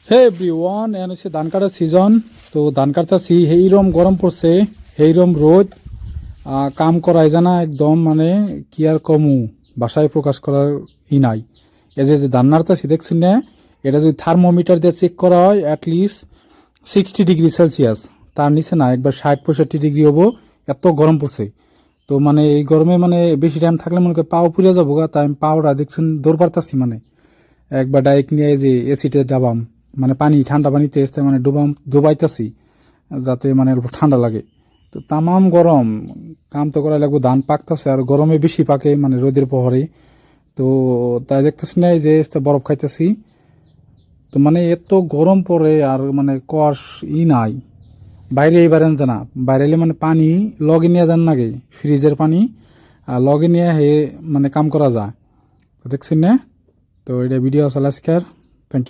হে everyone N হচ্ছে ধান কাটার season. তো ধান কাটতেছি, এইরকম গরম পড়ছে, এইরকম রোদ, কাম করাই জানা একদম মানে কি আর কমু, বাসায় প্রকাশ করার নাই। এই যে ধান নাড়তেছি দেখছেন না, এটা যদি থার্মোমিটার দিয়ে চেক করা হয় অ্যাটলিস্ট 60 ডিগ্রি সেলসিয়াস, তার নিচে না, একবার 60-65 ডিগ্রি হবো, এত গরম পড়ছে। তো মানে এই গরমে মানে বেশি টাইম থাকলে মনে করি পাও পুড়ে যাবো গা, তাই আমি পাওটা দেখছেন দৌড় পারতাছি, মানে একবার ডাইরেক্ট নিয়ে যে এসিতে ডাবাম, মানে পানি ঠান্ডা পানিতে এসতে মানে ডুবাইতেছি যাতে মানে ঠান্ডা লাগে। তো তামাম গরম, কাম তো করা লাগবে, ধান পাকতেছে আর গরমে বেশি পাকে মানে রোদের প্রহরে। তো তাই দেখতেছি না এই যে বরফ খাইতেছি। তো মানে এত গরম পড়ে আর মানে কষ নাই, বাইরে এইবার জানা বাইরে এলে মানে পানি লগে নিয়ে যান নাগে, ফ্রিজের পানি আর লগে নিয়ে হে মানে কাম করা যায়। দেখছেন না? তো এটা ভিডিও আছে আজকের। Thank you.